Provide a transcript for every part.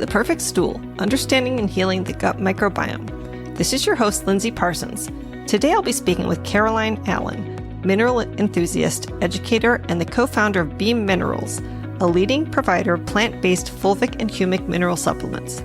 The Perfect Stool, Understanding and Healing the Gut Microbiome. This is your host, Lindsay Parsons. Today I'll be speaking with Caroline Allen, mineral enthusiast, educator, and the co-founder of Beam Minerals, a leading provider of plant-based fulvic and humic mineral supplements.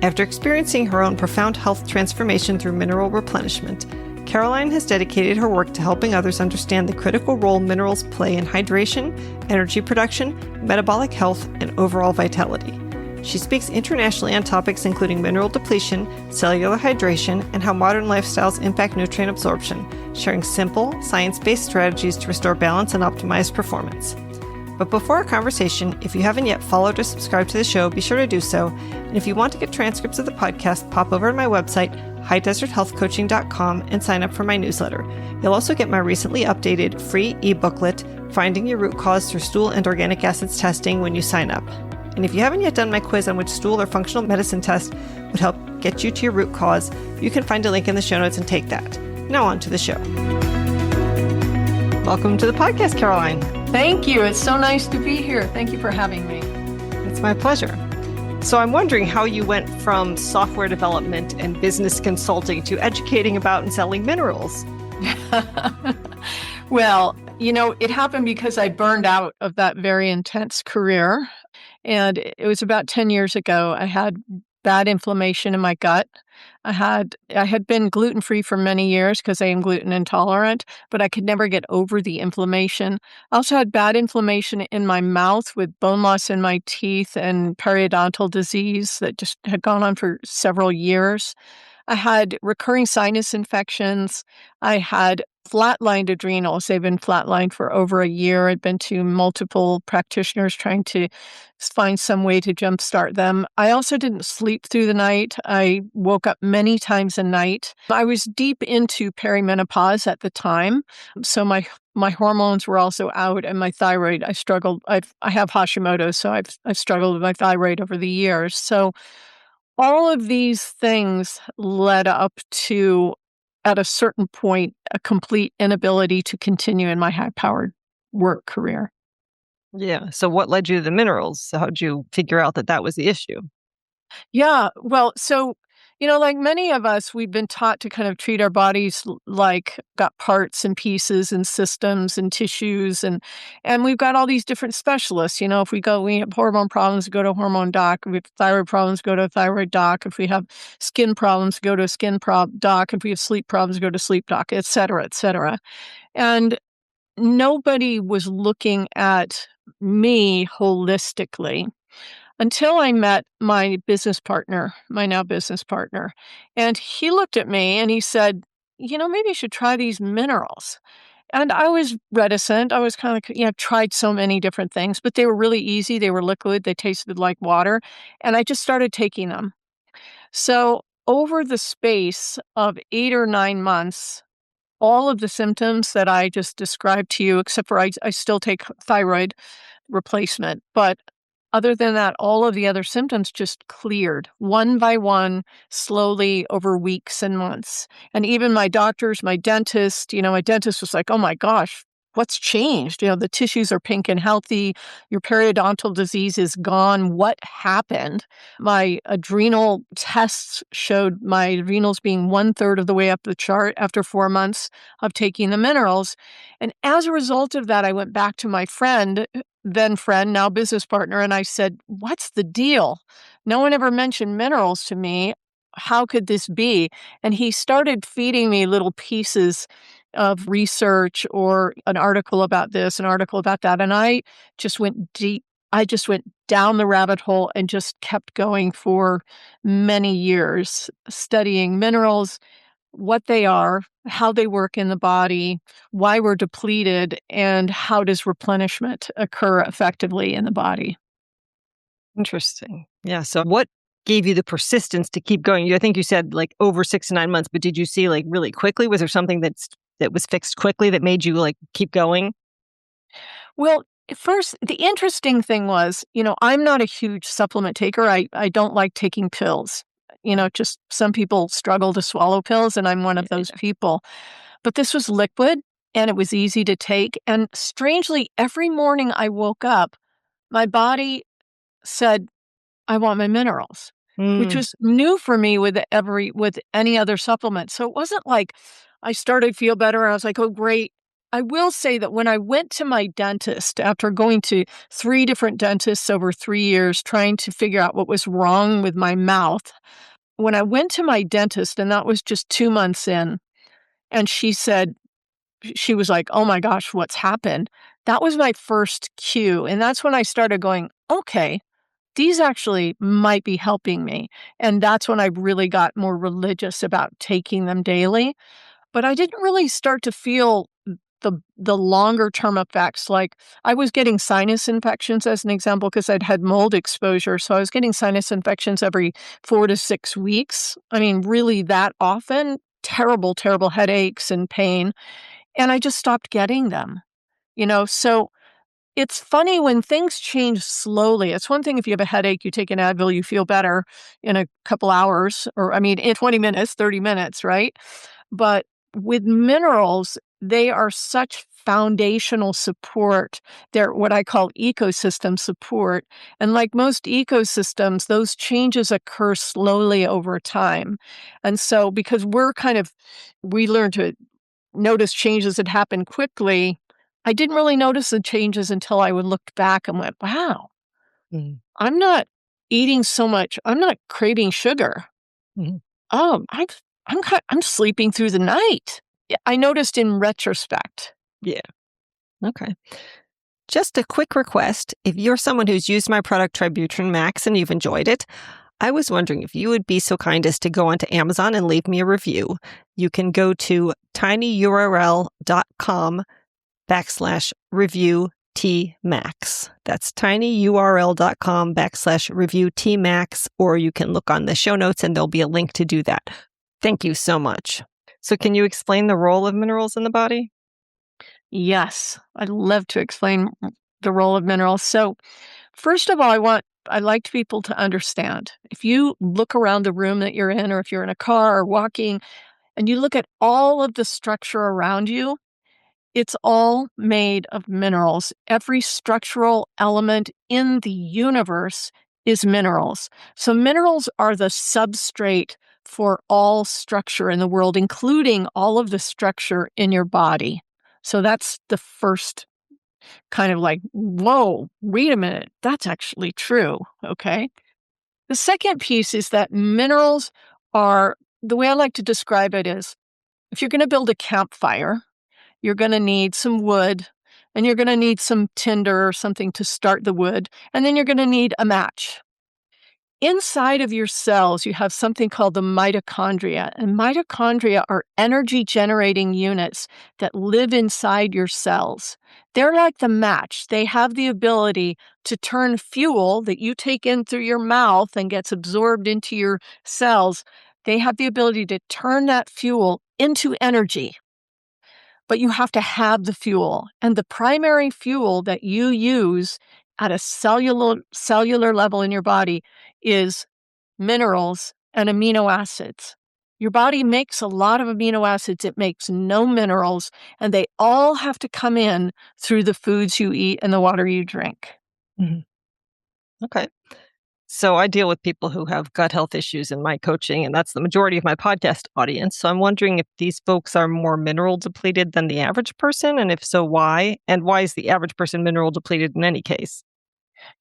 After experiencing her own profound health transformation through mineral replenishment, Caroline has dedicated her work to helping others understand the critical role minerals play in hydration, energy production, metabolic health, and overall vitality. She speaks internationally on topics including mineral depletion, cellular hydration, and how modern lifestyles impact nutrient absorption, sharing simple, science-based strategies to restore balance and optimize performance. But before our conversation, if you haven't yet followed or subscribed to the show, be sure to do so. And if you want to get transcripts of the podcast, pop over to my website, highdeserthealthcoaching.com, and sign up for my newsletter. You'll also get my recently updated free e-booklet, Finding Your Root Cause Through Stool and Organic Acids Testing, when you sign up. And if you haven't yet done my quiz on which stool or functional medicine test would help get you to your root cause, you can find a link in the show notes and take that. Now on to the show. Welcome to the podcast, Caroline. Thank you. It's so nice to be here. Thank you for having me. It's my pleasure. So I'm wondering how you went from software development and business consulting to educating about and selling minerals. Well, it happened because I burned out of that very intense career. And it was about 10 years ago. I had bad inflammation in my gut. I had been gluten-free for many years because I am gluten intolerant, but I could never get over the inflammation. I also had bad inflammation in my mouth with bone loss in my teeth and periodontal disease that just had gone on for several years. I had recurring sinus infections. I had flatlined adrenals. They've been flatlined for over a year. I'd been to multiple practitioners trying to find some way to jumpstart them. I also didn't sleep through the night. I woke up many times a night. I was deep into perimenopause at the time, so my hormones were also out, and my thyroid. I struggled. I have Hashimoto's, so I've struggled with my thyroid over the years. So all of these things led up to, at a certain point, a complete inability to continue in my high-powered work career. Yeah. So what led you to the minerals? So how'd you figure out that was the issue? Yeah. Well, so, like many of us, we've been taught to kind of treat our bodies like got parts and pieces and systems and tissues. And we've got all these different specialists. If we have hormone problems, go to a hormone doc. If we have thyroid problems, go to a thyroid doc. If we have skin problems, go to a skin doc. If we have sleep problems, go to sleep doc, et cetera, et cetera. And nobody was looking at me holistically until I met my now business partner. And he looked at me and he said, maybe you should try these minerals. And I was reticent. I was kind of, tried so many different things, but they were really easy. They were liquid. They tasted like water. And I just started taking them. So over the space of 8 or 9 months, all of the symptoms that I just described to you, except for I still take thyroid replacement, but other than that, all of the other symptoms just cleared one by one, slowly over weeks and months. And even my doctors, my dentist was like, oh my gosh, what's changed? The tissues are pink and healthy. Your periodontal disease is gone. What happened? My adrenal tests showed my adrenals being 1/3 of the way up the chart after 4 months of taking the minerals. And as a result of that, I went back to my then friend, now business partner, and I said, what's the deal? No one ever mentioned minerals to me. How could this be? And he started feeding me little pieces of research or an article about this, an article about that. And I just went deep. I just went down the rabbit hole and just kept going for many years, studying minerals, what they are, how they work in the body, why we're depleted, and how does replenishment occur effectively in the body. Interesting. Yeah. So what gave you the persistence to keep going? I think you said like over 6 to 9 months, but did you see like really quickly? Was there something that was fixed quickly that made you like keep going? Well, first, the interesting thing was, I'm not a huge supplement taker. I don't like taking pills. Just some people struggle to swallow pills, and I'm one of those people. But this was liquid, and it was easy to take. And strangely, every morning I woke up, my body said, I want my minerals, which Mm, was new for me with any other supplement. So it wasn't like I started to feel better and I was like, "Oh, great." I will say that when I went to my dentist after going to 3 different dentists over 3 years trying to figure out what was wrong with my mouth, when I went to my dentist, and that was just 2 months in, and she was like, "Oh my gosh, what's happened?" That was my first cue, and that's when I started going, "Okay, these actually might be helping me." And that's when I really got more religious about taking them daily. But I didn't really start to feel the longer term effects. Like, I was getting sinus infections as an example because I'd had mold exposure. So I was getting sinus infections every 4 to 6 weeks. I mean, really that often. Terrible, terrible headaches and pain. And I just stopped getting them, So it's funny when things change slowly. It's one thing if you have a headache, you take an Advil, you feel better in a couple hours, or I mean, in 20 minutes, 30 minutes, right? But with minerals, they are such foundational support. They're what I call ecosystem support. And like most ecosystems, those changes occur slowly over time. And so, because we learn to notice changes that happen quickly, I didn't really notice the changes until I would look back and went, wow, mm, I'm not eating so much. I'm not craving sugar. mhm. Oh, I'm sleeping through the night. Yeah, I noticed in retrospect. Yeah. Okay. Just a quick request. If you're someone who's used my product Tributrin Max and you've enjoyed it, I was wondering if you would be so kind as to go onto Amazon and leave me a review. You can go to tinyurl.com/review Tmax. That's tinyurl.com/review Tmax, or you can look on the show notes and there'll be a link to do that. Thank you so much. So, can you explain the role of minerals in the body? Yes, I'd love to explain the role of minerals. So, first of all, I like people to understand. If you look around the room that you're in, or if you're in a car or walking, and you look at all of the structure around you, it's all made of minerals. Every structural element in the universe is minerals. So, minerals are the substrate for all structure in the world, including all of the structure in your body. So, that's the first kind of like, whoa, wait a minute, that's actually true. Okay. The second piece is that minerals are the way I like to describe it is if you're going to build a campfire, you're going to need some wood, and you're going to need some tinder or something to start the wood, and then you're going to need a match. Inside of your cells, you have something called the mitochondria, and mitochondria are energy generating units that live inside your cells. They're like the match. They have the ability to turn fuel that you take in through your mouth and gets absorbed into your cells. They have the ability to turn that fuel into energy. But you have to have the fuel. And the primary fuel that you use at a cellular level in your body is minerals and amino acids. Your body makes a lot of amino acids, it makes no minerals, and they all have to come in through the foods you eat and the water you drink. Mhm. Okay. So I deal with people who have gut health issues in my coaching, and that's the majority of my podcast audience. So I'm wondering if these folks are more mineral depleted than the average person, and if so, why? And why is the average person mineral depleted in any case?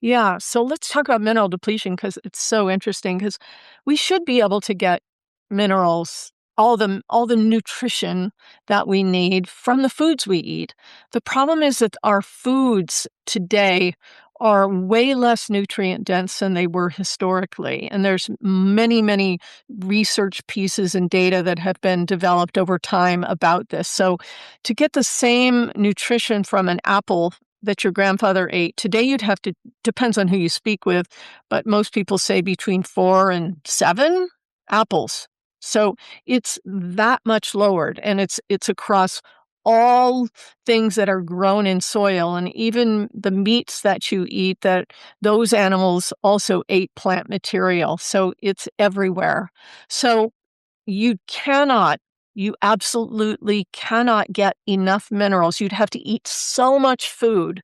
Yeah, so let's talk about mineral depletion because it's so interesting because we should be able to get minerals, all the nutrition that we need from the foods we eat. The problem is that our foods today are way less nutrient dense than they were historically. And there's many, many research pieces and data that have been developed over time about this. So to get the same nutrition from an apple that your grandfather ate, today you'd have to, depends on who you speak with, but most people say between 4 and 7 apples. So it's that much lowered, and it's across all things that are grown in soil, and even the meats that you eat, that those animals also ate plant material. So it's everywhere. So you absolutely cannot get enough minerals. You'd have to eat so much food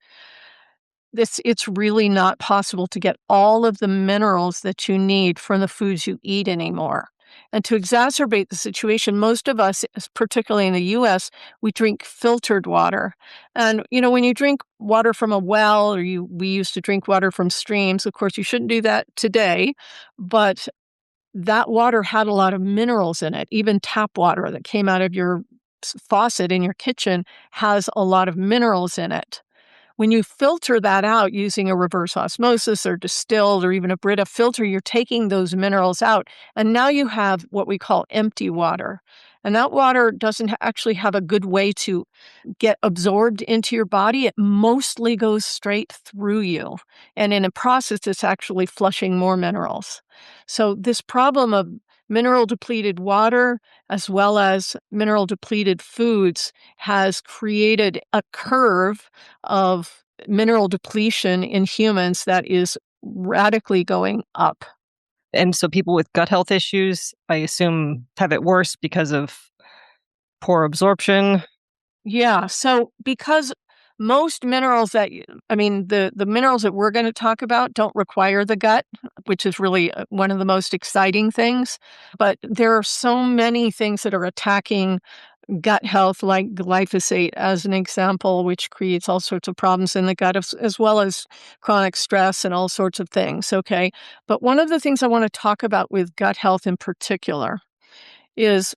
it's really not possible to get all of the minerals that you need from the foods you eat anymore. And to exacerbate the situation, most of us, particularly in the US, we drink filtered water. And when you drink water from a well, or we used to drink water from streams, of course you shouldn't do that today, but that water had a lot of minerals in it. Even tap water that came out of your faucet in your kitchen has a lot of minerals in it. When you filter that out using a reverse osmosis or distilled or even a Brita filter, you're taking those minerals out. And now you have what we call empty water. And that water doesn't actually have a good way to get absorbed into your body. It mostly goes straight through you. And in a process, it's actually flushing more minerals. So this problem of mineral depleted water as well as mineral depleted foods has created a curve of mineral depletion in humans that is radically going up. And so people with gut health issues, I assume, have it worse because of poor absorption. Yeah. So because most minerals the minerals that we're going to talk about don't require the gut, which is really one of the most exciting things. But there are so many things that are attacking gut health, like glyphosate, as an example, which creates all sorts of problems in the gut, as well as chronic stress and all sorts of things. Okay. But one of the things I want to talk about with gut health in particular is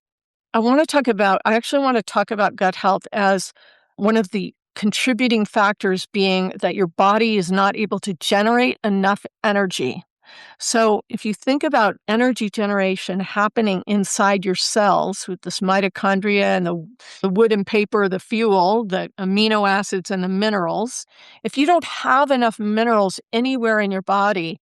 I actually want to talk about gut health as one of the contributing factors being that your body is not able to generate enough energy. So if you think about energy generation happening inside your cells with this mitochondria and the wood and paper, the fuel, the amino acids and the minerals, if you don't have enough minerals anywhere in your body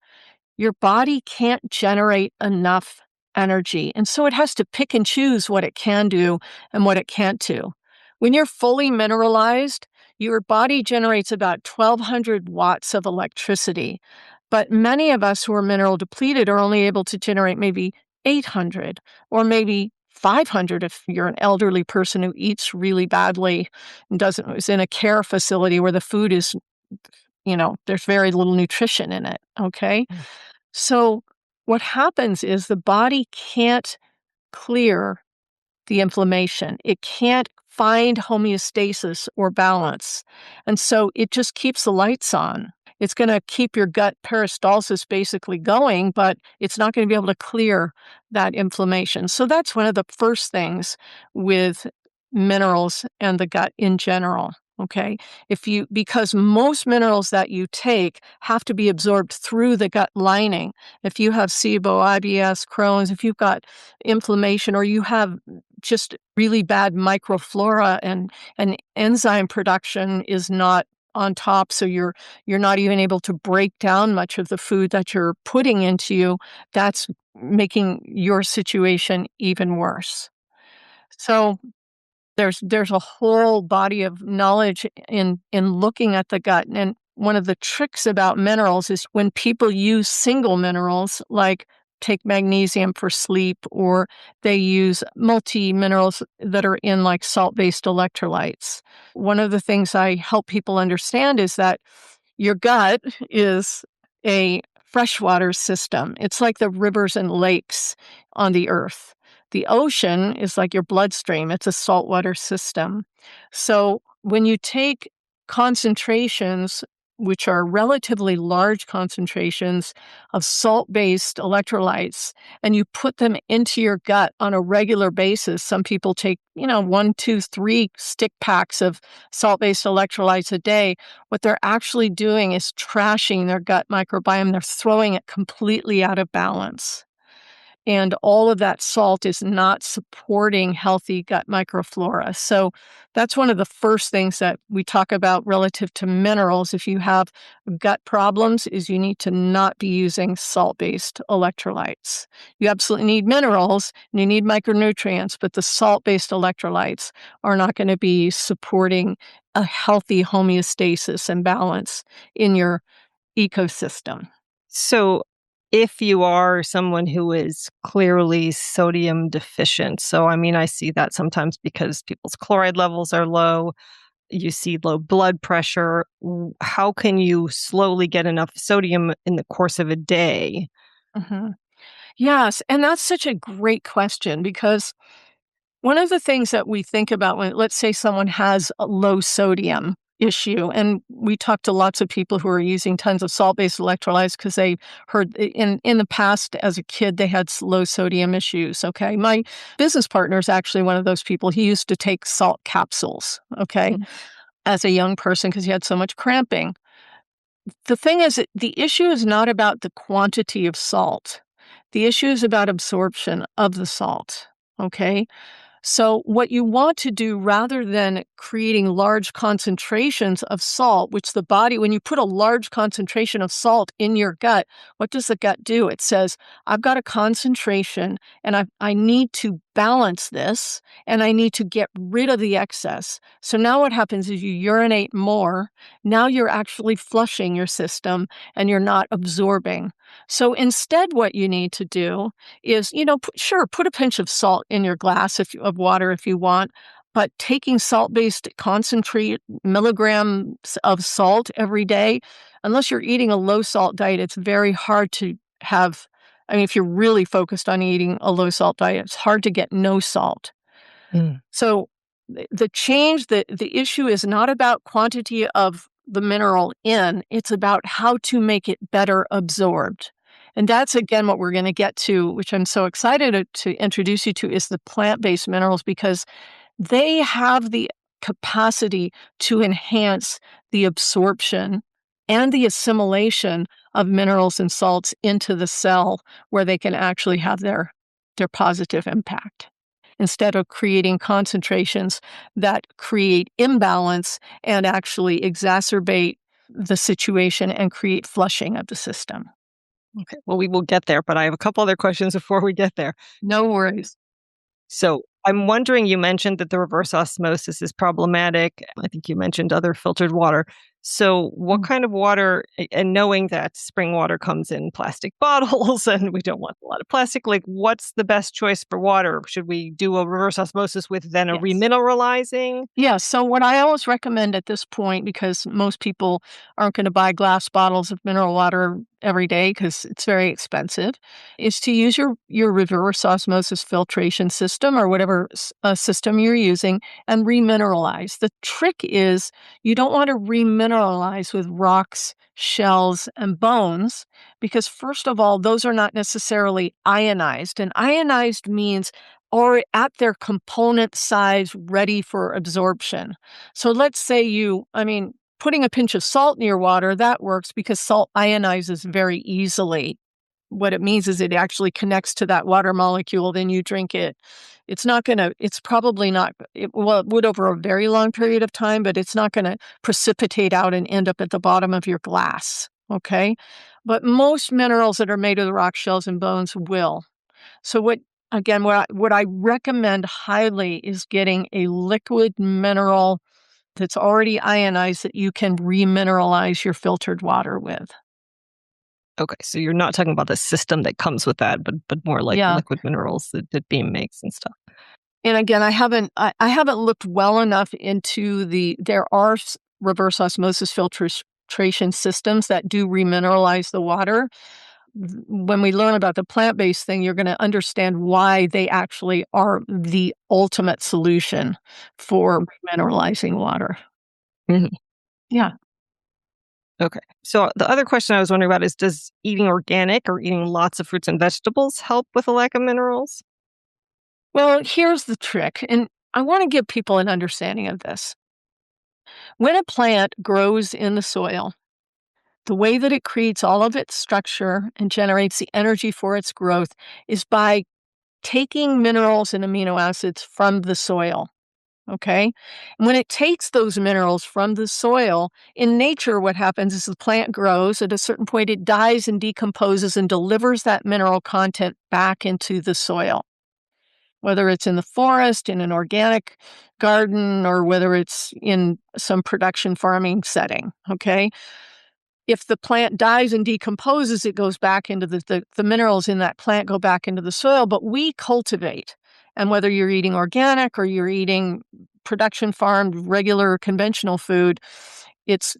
can't generate enough energy. And so it has to pick and choose what it can do and what it can't do. When you're fully mineralized, your body generates about 1,200 watts of electricity. But many of us who are mineral depleted are only able to generate maybe 800 or maybe 500 if you're an elderly person who eats really badly and is in a care facility where the food is, there's very little nutrition in it. Okay. So what happens is the body can't clear the inflammation. It can't find homeostasis or balance. And so it just keeps the lights on. It's going to keep your gut peristalsis basically going, but it's not going to be able to clear that inflammation. So that's one of the first things with minerals and the gut in general. Okay. Because most minerals that you take have to be absorbed through the gut lining. If you have SIBO, IBS, Crohn's, if you've got inflammation or you have just really bad microflora and enzyme production is not on top, so you're not even able to break down much of the food that you're putting into you, that's making your situation even worse. So there's a whole body of knowledge in looking at the gut. And one of the tricks about minerals is when people use single minerals, like take magnesium for sleep, or they use multi-minerals that are in like salt-based electrolytes. One of the things I help people understand is that your gut is a freshwater system. It's like the rivers and lakes on the earth. The ocean is like your bloodstream. It's a saltwater system. So when you take concentrations, which are relatively large concentrations of salt-based electrolytes, and you put them into your gut on a regular basis, some people take, 1, 2, 3 stick packs of salt-based electrolytes a day. What they're actually doing is trashing their gut microbiome. They're throwing it completely out of balance. And all of that salt is not supporting healthy gut microflora. So that's one of the first things that we talk about relative to minerals. If you have gut problems, is you need to not be using salt-based electrolytes. You absolutely need minerals and you need micronutrients, but the salt-based electrolytes are not going to be supporting a healthy homeostasis and balance in your ecosystem. So if you are someone who is clearly sodium deficient, so I mean, I see that sometimes because people's chloride levels are low. you see low blood pressure. How can you slowly get enough sodium in the course of a day? Mhm. Yes, and that's such a great question because one of the things that we think about when, let's say, someone has a low sodium issue, and we talk to lots of people who are using tons of salt-based electrolytes because they heard in the past as a kid they had low sodium issues. Okay, my business partner is actually one of those people. He used to take salt capsules. Okay, as a young person because he had so much cramping. The thing is, the issue is not about the quantity of salt. The issue is about absorption of the salt. Okay. So, what you want to do rather than creating large concentrations of salt, which the body, when you put a large concentration of salt in your gut, what does the gut do? It says, I've got a concentration and I need to balance this and I need to get rid of the excess. So, now what happens is you urinate more. Now you're actually flushing your system and you're not absorbing. So, instead, what you need to do is, sure, put a pinch of salt in your glass of water if you want, but taking salt-based concentrate milligrams of salt every day, unless you're eating a low salt diet, it's very hard to have. I mean, if you're really focused on eating a low salt diet, it's hard to get no salt. Mm. So the change, the issue is not about quantity of the mineral in, it's about how to make it better absorbed. And that's again what we're going to get to, which I'm so excited to introduce you to, is the plant-based minerals because they have the capacity to enhance the absorption and the assimilation of minerals and salts into the cell where they can actually have their positive impact instead of creating concentrations that create imbalance and actually exacerbate the situation and create flushing of the system. Okay. Well, we will get there, but I have a couple other questions before we get there. No worries. So I'm wondering, you mentioned that the reverse osmosis is problematic. I think you mentioned other filtered water. So what kind of water, and knowing that spring water comes in plastic bottles and we don't want a lot of plastic, like what's the best choice for water? Should we do a reverse osmosis with then a Yes. remineralizing? Yeah, so what I always recommend at this point, because most people aren't going to buy glass bottles of mineral water every day because it's very expensive, is to use your reverse osmosis filtration system or whatever system you're using and remineralize. The trick is you don't want to remineralize with rocks, shells, and bones because, first of all, those are not necessarily ionized. And ionized means or at their component size ready for absorption. So let's say putting a pinch of salt in your water, that works because salt ionizes very easily. What it means is it actually connects to that water molecule, then you drink it. It's probably not, well, it would over a very long period of time, but it's not going to precipitate out and end up at the bottom of your glass. Okay. But most minerals that are made of the rock shells and bones will. So what I recommend highly is getting a liquid mineral that's already ionized that you can remineralize your filtered water with. Okay, so you're not talking about the system that comes with that, but more like Yeah. liquid minerals that Beam makes and stuff. And again, I haven't looked well enough into there are reverse osmosis filtration systems that do remineralize the water. When we learn about the plant-based thing, you're going to understand why they actually are the ultimate solution for mineralizing water. Mhm. Yeah. Okay. So the other question I was wondering about is, does eating organic or eating lots of fruits and vegetables help with a lack of minerals? Well, here's the trick, and I want to give people an understanding of this. When a plant grows in the soil, the way that it creates all of its structure and generates the energy for its growth is by taking minerals and amino acids from the soil. Okay. And when it takes those minerals from the soil, in nature, what happens is the plant grows. At a certain point, it dies and decomposes and delivers that mineral content back into the soil, whether it's in the forest, in an organic garden, or whether it's in some production farming setting. Okay. If the plant dies and decomposes, it goes back into the minerals in that plant go back into the soil, but we cultivate. And whether you're eating organic or you're eating production farmed, regular, conventional food,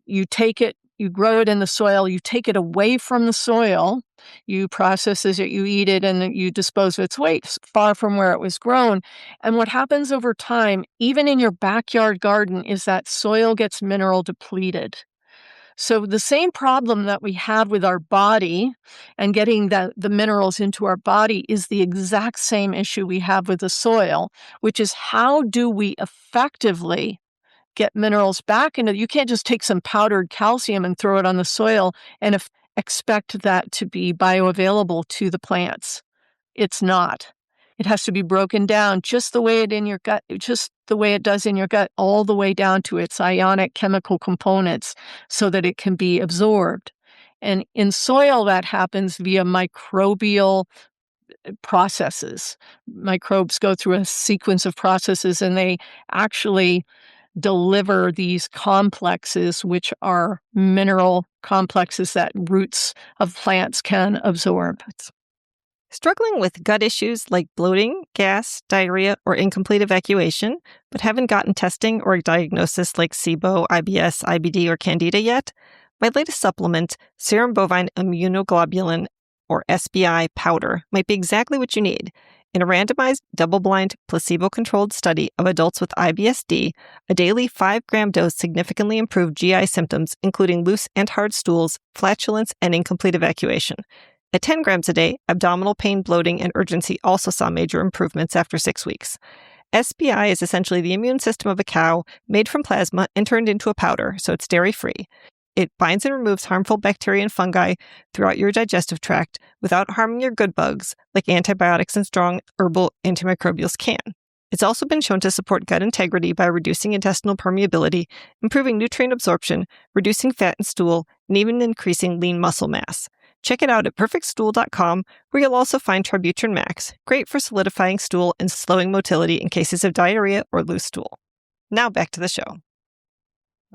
you take it, you grow it in the soil, you take it away from the soil, you process it, you eat it, and then you dispose of its waste far from where it was grown. And what happens over time, even in your backyard garden, is that soil gets mineral depleted. So the same problem that we have with our body and getting the minerals into our body is the exact same issue we have with the soil, which is how do we effectively get minerals back into. You can't just take some powdered calcium and throw it on the soil and expect that to be bioavailable to the plants. It's not. It has to be broken down just the way just the way it does in your gut, all the way down to its ionic chemical components so that it can be absorbed. And in soil, that happens via microbial processes. Microbes go through a sequence of processes and they actually deliver these complexes, which are mineral complexes that roots of plants can absorb. Struggling with gut issues like bloating, gas, diarrhea, or incomplete evacuation, but haven't gotten testing or a diagnosis like SIBO, IBS, IBD, or Candida yet? My latest supplement, serum bovine immunoglobulin, or SBI powder, might be exactly what you need. In a randomized, double-blind, placebo-controlled study of adults with IBS-D, a daily 5-gram dose significantly improved GI symptoms, including loose and hard stools, flatulence, and incomplete evacuation. At 10 grams a day, abdominal pain, bloating, and urgency also saw major improvements after 6 weeks. SBI is essentially the immune system of a cow, made from plasma and turned into a powder, so it's dairy-free. It binds and removes harmful bacteria and fungi throughout your digestive tract without harming your good bugs, like antibiotics and strong herbal antimicrobials can. It's also been shown to support gut integrity by reducing intestinal permeability, improving nutrient absorption, reducing fat and stool, and even increasing lean muscle mass. Check it out at perfectstool.com, where you'll also find Tributrin Max, great for solidifying stool and slowing motility in cases of diarrhea or loose stool. Now back to the show.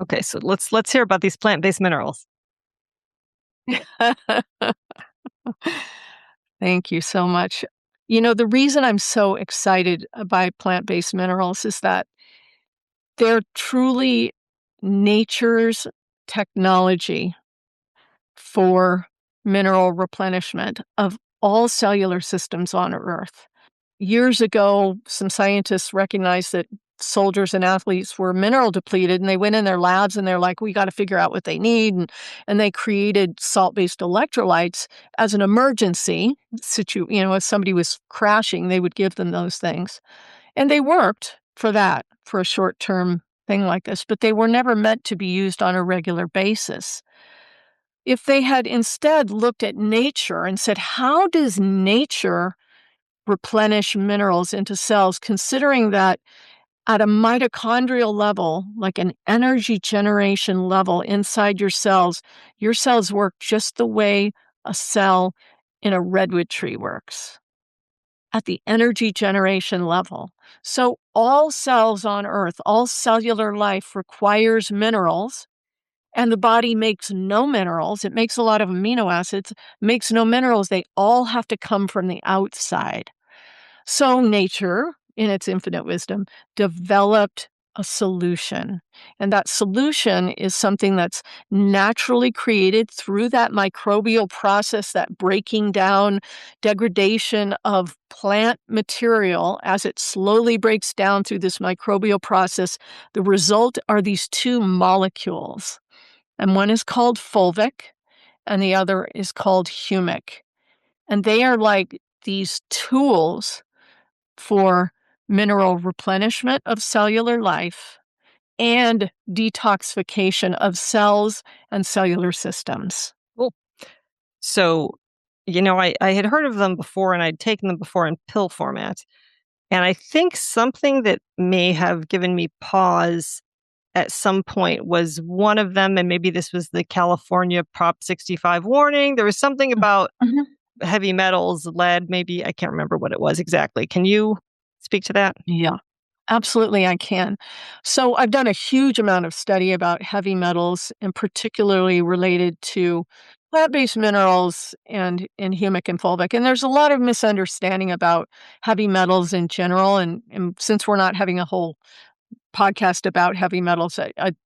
Okay, so let's hear about these plant-based minerals. Thank you so much. The reason I'm so excited by plant-based minerals is that they're truly nature's technology for mineral replenishment of all cellular systems on Earth. Years ago, some scientists recognized that soldiers and athletes were mineral depleted, and they went in their labs and they're like, we got to figure out what they need. And they created salt-based electrolytes as an emergency if somebody was crashing, they would give them those things. And they worked for that, for a short-term thing like this, but they were never meant to be used on a regular basis. If they had instead looked at nature and said, how does nature replenish minerals into cells, considering that at a mitochondrial level, like an energy generation level inside your cells work just the way a cell in a redwood tree works, at the energy generation level. So all cells on Earth, all cellular life requires minerals, and the body makes no minerals. It makes a lot of amino acids, makes no minerals. They all have to come from the outside. So nature, in its infinite wisdom, developed a solution. And that solution is something that's naturally created through that microbial process, that breaking down, degradation of plant material as it slowly breaks down through this microbial process. The result are these two molecules. And one is called fulvic, and the other is called humic. And they are like these tools for mineral replenishment of cellular life and detoxification of cells and cellular systems. Cool. So, I had heard of them before and I'd taken them before in pill format. And I think something that may have given me pause at some point was one of them, and maybe this was the California Prop 65 warning. There was something about Mhm. heavy metals, lead, maybe. I can't remember what it was exactly. Can you speak to that? Yeah, absolutely, I can. So I've done a huge amount of study about heavy metals, and particularly related to plant-based minerals and humic and fulvic. And there's a lot of misunderstanding about heavy metals in general. And since we're not having a whole podcast about heavy metals.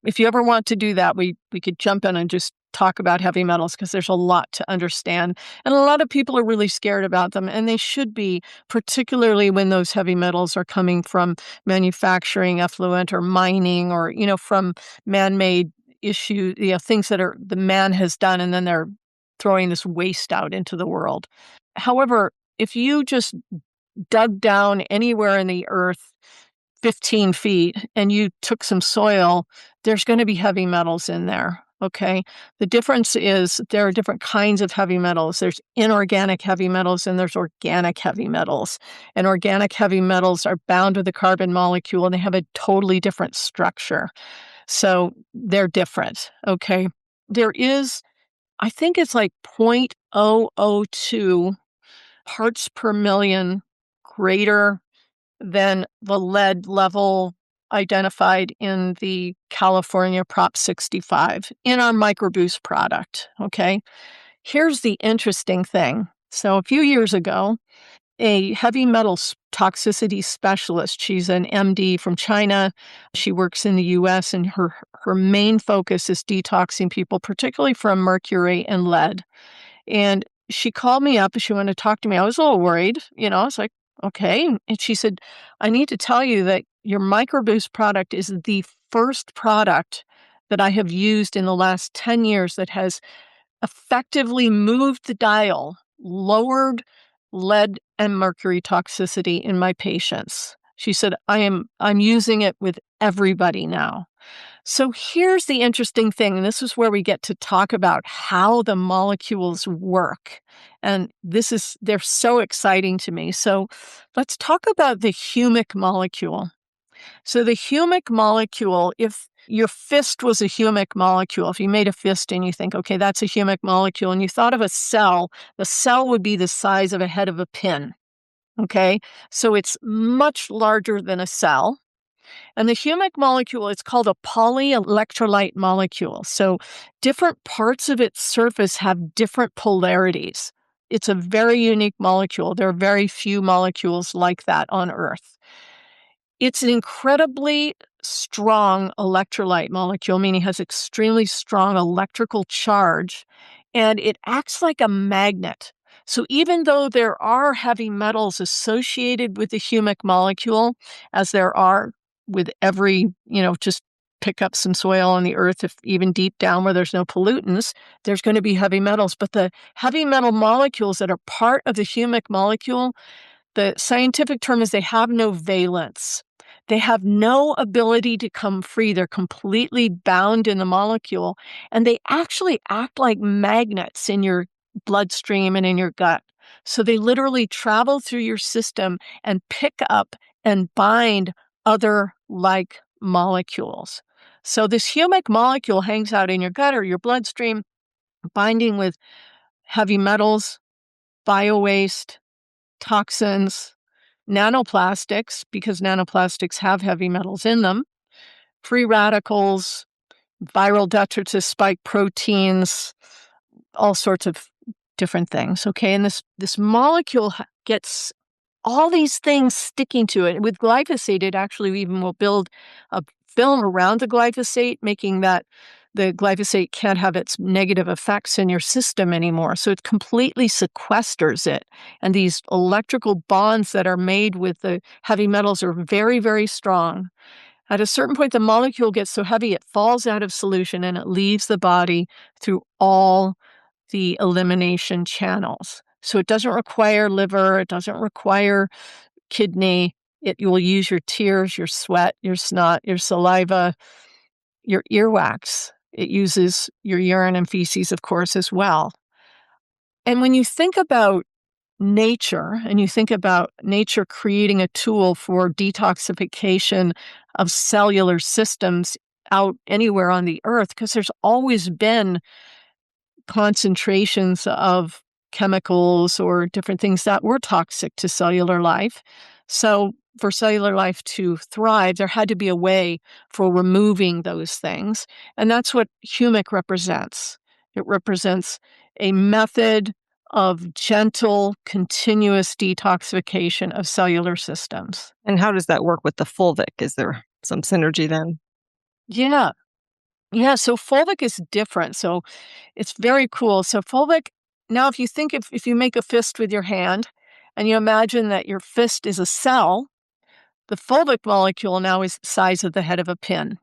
If you ever want to do that, we could jump in and just talk about heavy metals, because there's a lot to understand. And a lot of people are really scared about them, and they should be, particularly when those heavy metals are coming from manufacturing effluent or mining, or, from man-made issues, things that the man has done, and then they're throwing this waste out into the world. However, if you just dug down anywhere in the earth 15 feet and you took some soil, there's going to be heavy metals in there. Okay. The difference is there are different kinds of heavy metals. There's inorganic heavy metals and there's organic heavy metals. And organic heavy metals are bound to the carbon molecule and they have a totally different structure. So they're different. Okay. There is, I think it's like 0.002 parts per million greater than the lead level identified in the California Prop 65 in our MicroBoost product. Okay. Here's the interesting thing. So a few years ago, a heavy metal toxicity specialist, she's an MD from China. She works in the US, and her main focus is detoxing people, particularly from mercury and lead. And she called me up and she wanted to talk to me. I was a little worried, I was like, okay. And she said, I need to tell you that your MicroBoost product is the first product that I have used in the last 10 years that has effectively moved the dial, lowered lead and mercury toxicity in my patients. She said, I'm using it with everybody now. So here's the interesting thing, and this is where we get to talk about how the molecules work. And they're so exciting to me. So let's talk about the humic molecule. So the humic molecule, if your fist was a humic molecule, if you made a fist and you think, okay, that's a humic molecule, and you thought of a cell, the cell would be the size of a head of a pin. Okay, so it's much larger than a cell. And the humic molecule, it's called a polyelectrolyte molecule. So different parts of its surface have different polarities. It's a very unique molecule. There are very few molecules like that on Earth. It's an incredibly strong electrolyte molecule, meaning it has extremely strong electrical charge, and it acts like a magnet. So even though there are heavy metals associated with the humic molecule, as there are with every, just pick up some soil on the earth, if even deep down where there's no pollutants, there's going to be heavy metals. But the heavy metal molecules that are part of the humic molecule, the scientific term is they have no valence. They have no ability to come free. They're completely bound in the molecule, and they actually act like magnets in your bloodstream and in your gut. So they literally travel through your system and pick up and bind other like molecules. So this humic molecule hangs out in your gut or your bloodstream, binding with heavy metals, biowaste, toxins, nanoplastics, because nanoplastics have heavy metals in them, free radicals, viral detritus spike proteins, all sorts of different things. Okay, and this molecule gets all these things sticking to it. With glyphosate, it actually even will build a film around the glyphosate, making that the glyphosate can't have its negative effects in your system anymore. So it completely sequesters it. And these electrical bonds that are made with the heavy metals are very, very strong. At a certain point, the molecule gets so heavy, it falls out of solution and it leaves the body through all the elimination channels. So it doesn't require liver, it doesn't require kidney. You will use your tears, your sweat, your snot, your saliva, your earwax. It uses your urine and feces, of course, as well. And when you think about nature, and you think about nature creating a tool for detoxification of cellular systems out anywhere on the earth, because there's always been concentrations of chemicals or different things that were toxic to cellular life. So for cellular life to thrive, there had to be a way for removing those things. And that's what humic represents. It represents a method of gentle, continuous detoxification of cellular systems. And how does that work with the fulvic? Is there some synergy then. Yeah. Yeah. So fulvic is different. So it's very cool. So fulvic, now if you think if you make a fist with your hand and you imagine that your fist is a cell, the fulvic molecule now is the size of the head of a pin.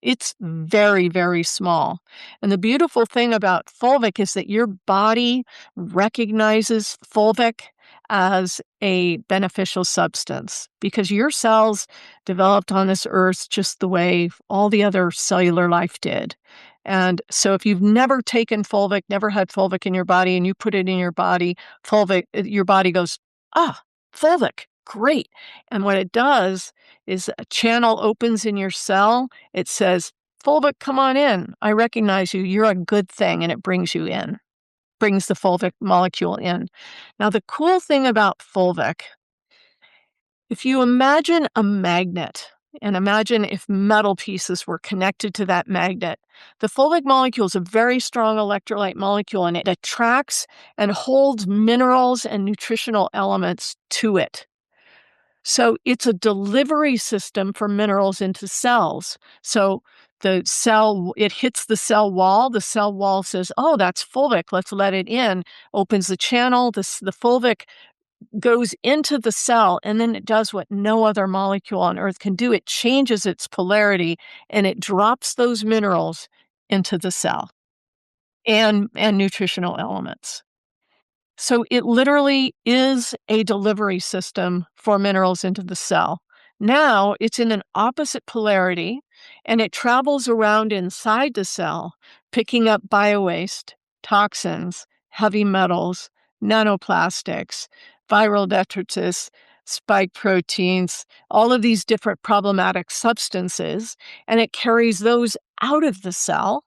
It's very, very small. And the beautiful thing about fulvic is that your body recognizes fulvic as a beneficial substance because your cells developed on this earth just the way all the other cellular life did. And so if you've never taken fulvic, never had fulvic in your body, and you put it in your body, fulvic, your body goes, ah, fulvic, great. And what it does is a channel opens in your cell. It says, fulvic, come on in. I recognize you. You're a good thing. And it brings you in, brings the fulvic molecule in. Now, the cool thing about fulvic, if you imagine a magnet and imagine if metal pieces were connected to that magnet, the fulvic molecule is a very strong electrolyte molecule and it attracts and holds minerals and nutritional elements to it. So it's a delivery system for minerals into cells. So the cell, it hits the cell wall. The cell wall says, oh, that's fulvic. Let's let it in. Opens the channel. The fulvic goes into the cell, and then it does what no other molecule on Earth can do. It changes its polarity, and it drops those minerals into the cell and nutritional elements. So it literally is a delivery system for minerals into the cell. Now it's in an opposite polarity and it travels around inside the cell, picking up biowaste, toxins, heavy metals, nanoplastics, viral detritus, spike proteins, all of these different problematic substances, and it carries those out of the cell.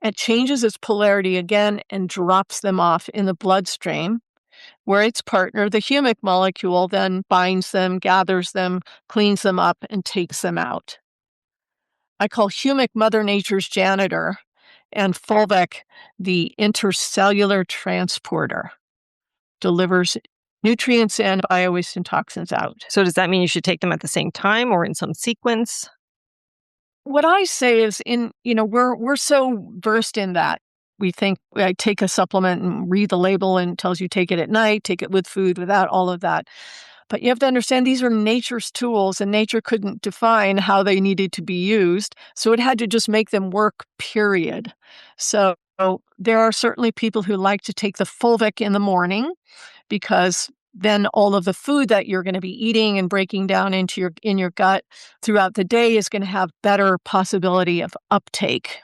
It changes its polarity again and drops them off in the bloodstream, where its partner, the humic molecule, then binds them, gathers them, cleans them up, and takes them out. I call humic Mother Nature's janitor and fulvic the intercellular transporter, delivers nutrients and biowaste and toxins out. So does that mean you should take them at the same time or in some sequence? What I say is we're so versed in that. We think I take a supplement and read the label and it tells you take it at night, take it with food, without all of that. But you have to understand these are nature's tools and nature couldn't define how they needed to be used. So it had to just make them work, period. So there are certainly people who like to take the fulvic in the morning because then all of the food that you're going to be eating and breaking down into your gut throughout the day is going to have better possibility of uptake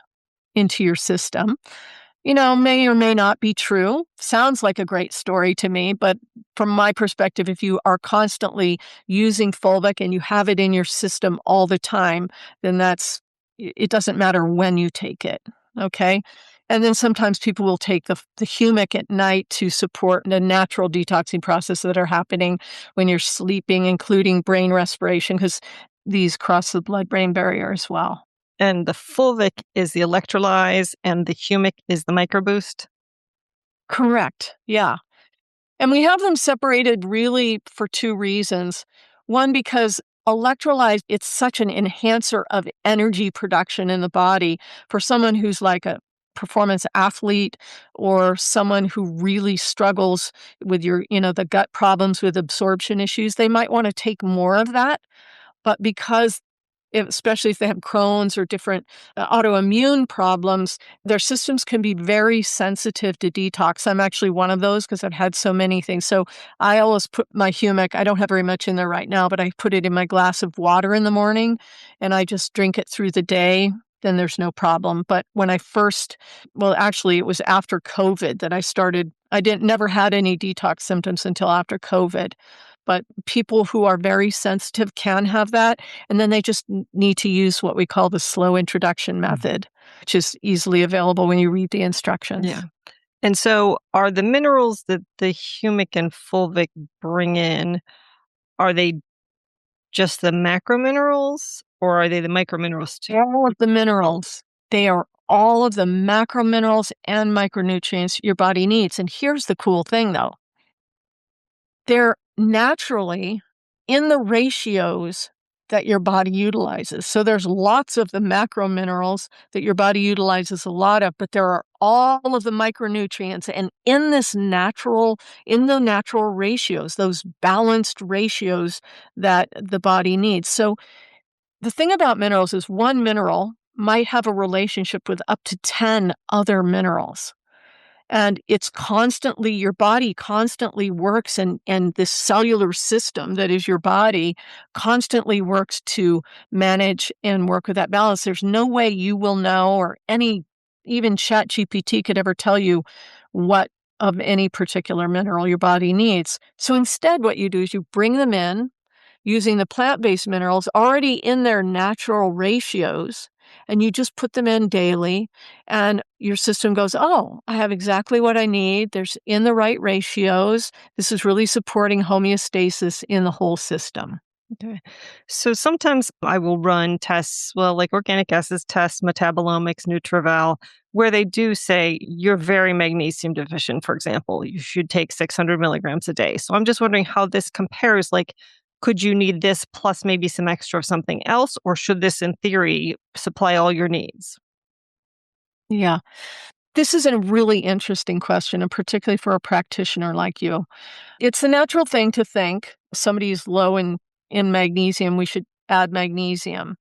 into your system. May or may not be true. Sounds like a great story to me, but from my perspective, if you are constantly using fulvic and you have it in your system all the time, then it doesn't matter when you take it. Okay. And then sometimes people will take the humic at night to support the natural detoxing process that are happening when you're sleeping, including brain respiration, because these cross the blood-brain barrier as well. And the fulvic is the electrolyze and the humic is the microboost? Correct. Yeah. And we have them separated really for two reasons. One, because electrolyte, it's such an enhancer of energy production in the body. For someone who's like a performance athlete or someone who really struggles with the gut problems with absorption issues, they might want to take more of that. But because especially if they have Crohn's or different autoimmune problems, their systems can be very sensitive to detox. I'm actually one of those because I've had so many things. So I always put my humic, I don't have very much in there right now, but I put it in my glass of water in the morning and I just drink it through the day. Then there's no problem. But when actually it was after COVID that I never had any detox symptoms until after COVID. But people who are very sensitive can have that. And then they just need to use what we call the slow introduction method, which is easily available when you read the instructions. Yeah. And so are the minerals that the humic and fulvic bring in, are they just the macro minerals or are they the micro minerals too? All of the minerals. They are all of the macro minerals and micronutrients your body needs. And here's the cool thing though. They're naturally in the ratios that your body utilizes. So there's lots of the macro minerals that your body utilizes a lot of, but there are all of the micronutrients. And in the natural ratios, those balanced ratios that the body needs. So the thing about minerals is one mineral might have a relationship with up to 10 other minerals. And it's constantly, your body constantly works, and this cellular system that is your body constantly works to manage and work with that balance. There's no way you will know, or even ChatGPT could ever tell you what of any particular mineral your body needs. So instead, what you do is you bring them in using the plant-based minerals already in their natural ratios, and you just put them in daily, and your system goes, oh, I have exactly what I need. There's in the right ratios. This is really supporting homeostasis in the whole system. Okay. So sometimes I will run tests, well, like organic acids tests, metabolomics, Nutrival, where they do say you're very magnesium deficient, for example. You should take 600 milligrams a day. So I'm just wondering how this compares. Like, could you need this plus maybe some extra of something else? Or should this, in theory, supply all your needs? Yeah. This is a really interesting question, and particularly for a practitioner like you. It's the natural thing to think somebody's low in magnesium, we should add magnesium.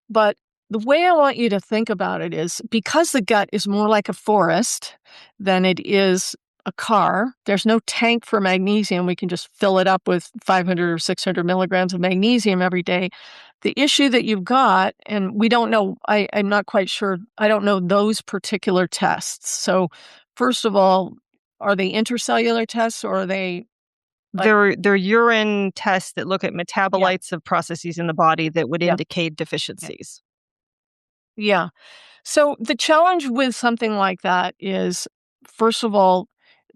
But the way I want you to think about it is, because the gut is more like a forest than it is a car, there's no tank for magnesium. We can just fill it up with 500 or 600 milligrams of magnesium every day. The issue that you've got, and we don't know, I'm not quite sure, I don't know those particular tests. So, first of all, are they intercellular tests, or are they like, They're urine tests that look at yeah, metabolites of processes in the body that would yeah, indicate yeah. deficiencies. Yeah. So the challenge with something like that is, first of all,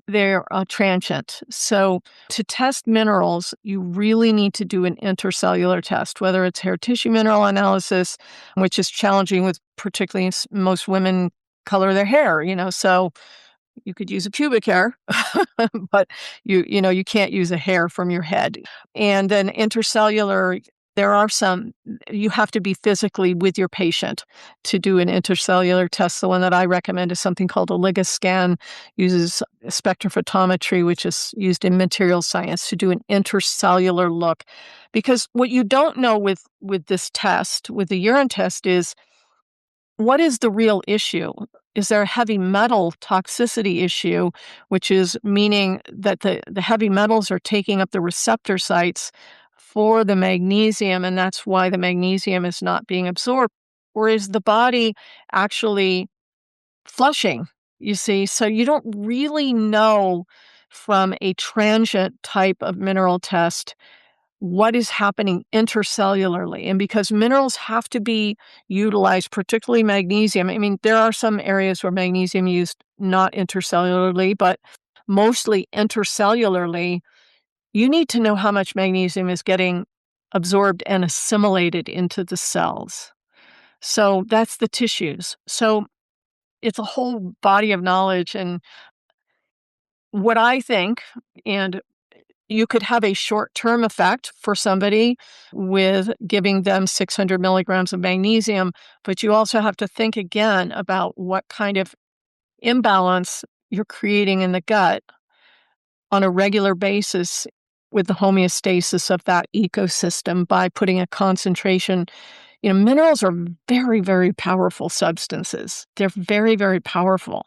they're transient. So to test minerals, you really need to do an intercellular test, whether it's hair tissue mineral analysis, which is challenging with particularly most women color their hair, so you could use a pubic hair, but you can't use a hair from your head. And then intercellular, there are some, you have to be physically with your patient to do an intercellular test. The one that I recommend is something called a LigaScan, uses spectrophotometry, which is used in material science, to do an intercellular look. Because what you don't know with this test, with the urine test, is what is the real issue? Is there a heavy metal toxicity issue, which is meaning that the heavy metals are taking up the receptor sites for the magnesium, and that's why the magnesium is not being absorbed? Or is the body actually flushing? You see, so you don't really know from a transient type of mineral test what is happening intercellularly. And because minerals have to be utilized, particularly magnesium, I mean, there are some areas where magnesium used not intercellularly, but mostly intercellularly, you need to know how much magnesium is getting absorbed and assimilated into the cells. So that's the tissues. So it's a whole body of knowledge. And what I think, and you could have a short-term effect for somebody with giving them 600 milligrams of magnesium, but you also have to think again about what kind of imbalance you're creating in the gut on a regular basis with the homeostasis of that ecosystem by putting a concentration. Minerals are very, very powerful substances. They're very, very powerful.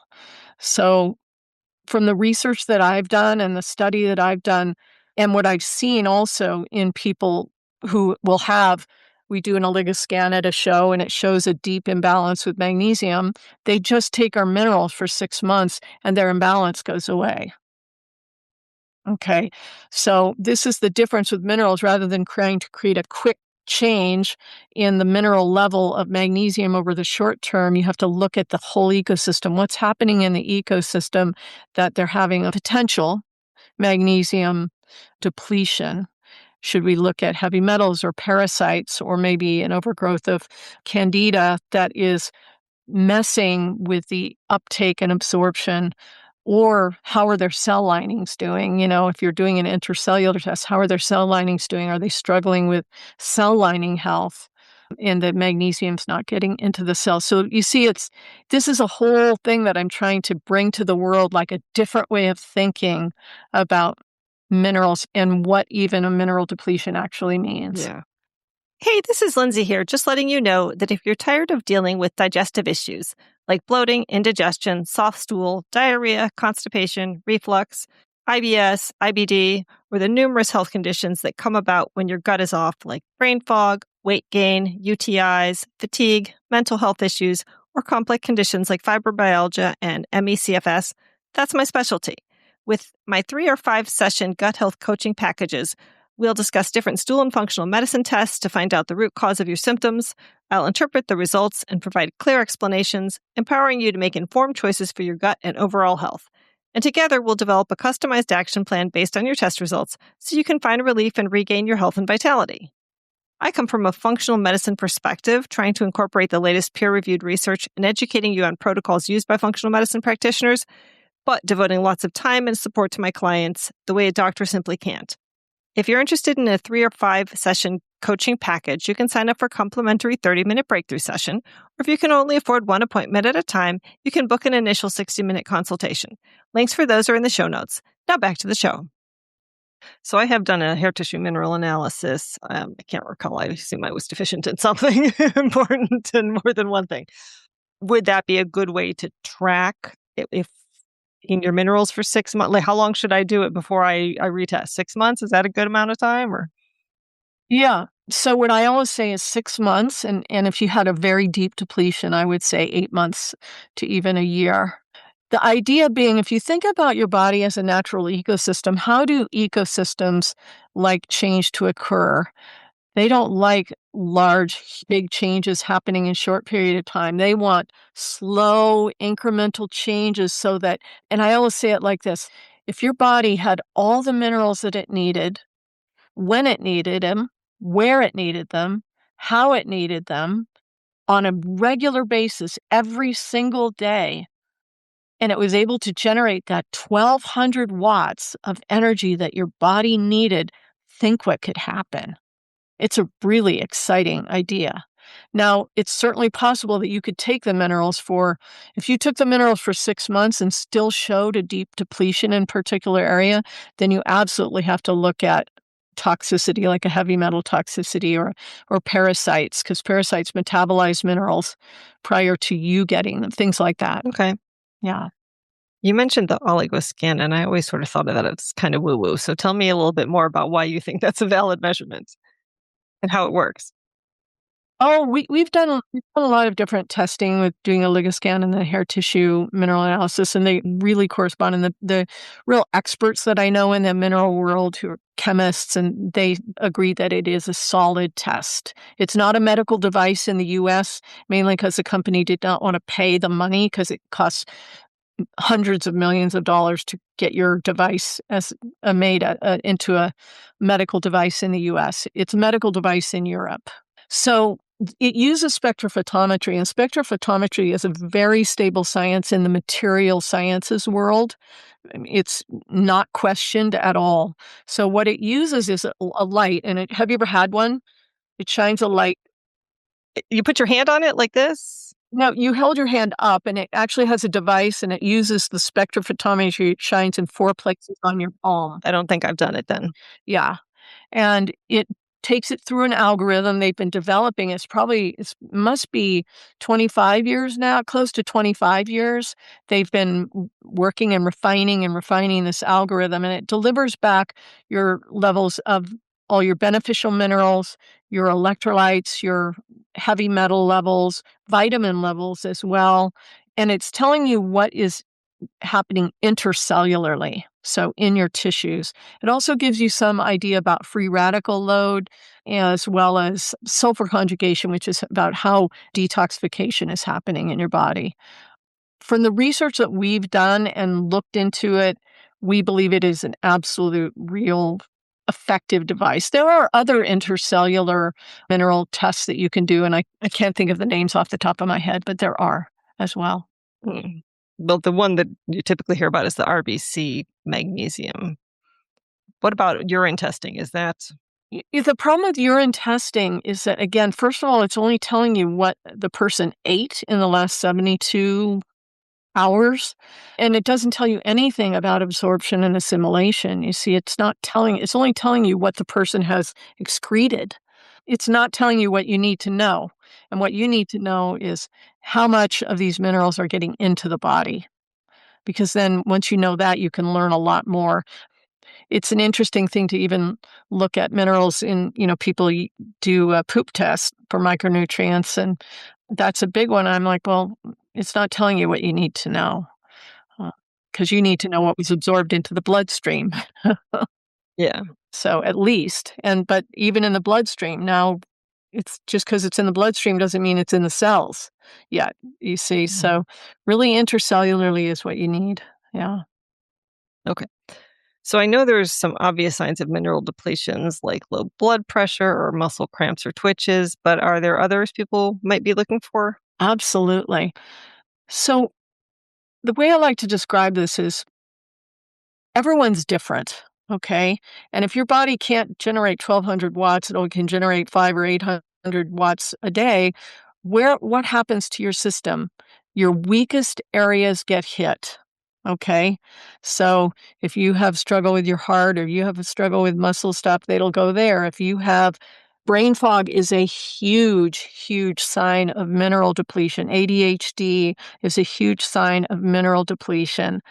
So from the research that I've done and the study that I've done, and what I've seen also in people who will have, we do an OligoScan at a show and it shows a deep imbalance with magnesium. They just take our minerals for 6 months and their imbalance goes away. Okay. So this is the difference with minerals. Rather than trying to create a quick change in the mineral level of magnesium over the short term, you have to look at the whole ecosystem. What's happening in the ecosystem that they're having a potential magnesium depletion? Should we look at heavy metals or parasites, or maybe an overgrowth of candida that is messing with the uptake and absorption Or how are their cell linings doing? If you're doing an intercellular test, how are their cell linings doing? Are they struggling with cell lining health? And the magnesium's not getting into the cell. So you see, this is a whole thing that I'm trying to bring to the world, like a different way of thinking about minerals and what even a mineral depletion actually means. Yeah. Hey, this is Lindsay here, just letting you know that if you're tired of dealing with digestive issues like bloating, indigestion, soft stool, diarrhea, constipation, reflux, IBS, IBD, or the numerous health conditions that come about when your gut is off, like brain fog, weight gain, UTIs, fatigue, mental health issues, or complex conditions like fibromyalgia and ME/CFS, that's my specialty. With my 3 or 5 session gut health coaching packages, we'll discuss different stool and functional medicine tests to find out the root cause of your symptoms. I'll interpret the results and provide clear explanations, empowering you to make informed choices for your gut and overall health. And together, we'll develop a customized action plan based on your test results so you can find relief and regain your health and vitality. I come from a functional medicine perspective, trying to incorporate the latest peer-reviewed research and educating you on protocols used by functional medicine practitioners, but devoting lots of time and support to my clients the way a doctor simply can't. If you're interested in a 3 or 5 session coaching package, you can sign up for a complimentary 30-minute breakthrough session. Or if you can only afford one appointment at a time, you can book an initial 60-minute consultation. Links for those are in the show notes. Now back to the show. So I have done a hair tissue mineral analysis. I can't recall. I assume I was deficient in something important and more than one thing. Would that be a good way to track if in your minerals for 6 months? Like, how long should I do it before I retest? 6 months? Is that a good amount of time? Or Yeah. So what I always say is 6 months, and if you had a very deep depletion, I would say 8 months to even a year. The idea being, if you think about your body as a natural ecosystem, how do ecosystems like change to occur? They don't like large, big changes happening in a short period of time. They want slow, incremental changes so that, and I always say it like this, if your body had all the minerals that it needed, when it needed them, where it needed them, how it needed them, on a regular basis every single day, and it was able to generate that 1,200 watts of energy that your body needed, think what could happen. It's a really exciting idea. Now, it's certainly possible that you could take the minerals if you took the minerals for 6 months and still showed a deep depletion in a particular area, then you absolutely have to look at toxicity, like a heavy metal toxicity or parasites, because parasites metabolize minerals prior to you getting them, things like that. okay. Yeah. You mentioned the oligoscan, and I always sort of thought of that as kind of woo-woo. So tell me a little bit more about why you think that's a valid measurement and how it works. Oh, we've done a lot of different testing with doing a Ligascan and the hair tissue mineral analysis, and they really correspond. And the real experts that I know in the mineral world, who are chemists, and they agree that it is a solid test. It's not a medical device in the U.S., mainly because the company did not want to pay the money, because it costs hundreds of millions of dollars to get your device made into a medical device in the U.S. It's a medical device in Europe. So it uses spectrophotometry, and spectrophotometry is a very stable science in the material sciences world. I mean, it's not questioned at all. So what it uses is a light, and have you ever had one? It shines a light. You put your hand on it like this? No, you held your hand up, and it actually has a device, and it uses the spectrophotometry. It shines in 4 places on your palm. I don't think I've done it then. Yeah. And it takes it through an algorithm they've been developing. It must be 25 years now, close to 25 years. They've been working and refining this algorithm, and it delivers back your levels of all your beneficial minerals, your electrolytes, your heavy metal levels, vitamin levels as well. And it's telling you what is happening intercellularly, so in your tissues. It also gives you some idea about free radical load, as well as sulfur conjugation, which is about how detoxification is happening in your body. From the research that we've done and looked into it, we believe it is an absolute, real, effective device. There are other intercellular mineral tests that you can do, and I can't think of the names off the top of my head, but there are as well. Hmm. Well, the one that you typically hear about is the RBC magnesium. What about urine testing? Is that The problem with urine testing is that, again, first of all, it's only telling you what the person ate in the last 72 hours, and it doesn't tell you anything about absorption and assimilation. You see, it's only telling you what the person has excreted. It's not telling you what you need to know. And what you need to know is how much of these minerals are getting into the body. Because then once you know that, you can learn a lot more. It's an interesting thing to even look at minerals in, people do a poop test for micronutrients, and that's a big one. I'm like, well, it's not telling you what you need to know, because you need to know what was absorbed into the bloodstream. yeah. So at least, but even in the bloodstream, now it's just because it's in the bloodstream doesn't mean it's in the cells yet, you see. Mhm. So really intercellularly is what you need. Yeah. Okay. So I know there's some obvious signs of mineral depletions like low blood pressure or muscle cramps or twitches, but are there others people might be looking for? Absolutely. So the way I like to describe this is everyone's different, okay? And if your body can't generate 1,200 watts, it only can generate 5 or 800 watts a day, what happens to your system? Your weakest areas get hit, okay? So if you have struggle with your heart or you have a struggle with muscle stuff, it'll go there. If you have brain fog is a huge, huge sign of mineral depletion. ADHD is a huge sign of mineral depletion.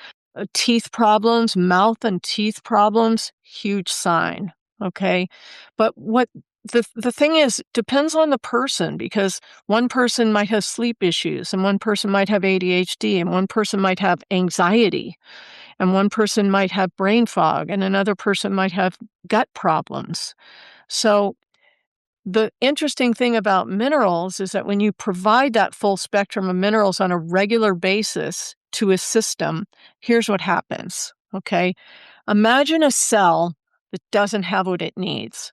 Teeth problems, mouth and teeth problems, huge sign, okay? But what the thing is, depends on the person, because one person might have sleep issues, and one person might have ADHD, and one person might have anxiety, and one person might have brain fog, and another person might have gut problems. So the interesting thing about minerals is that when you provide that full spectrum of minerals on a regular basis to a system, here's what happens, okay? Imagine a cell that doesn't have what it needs.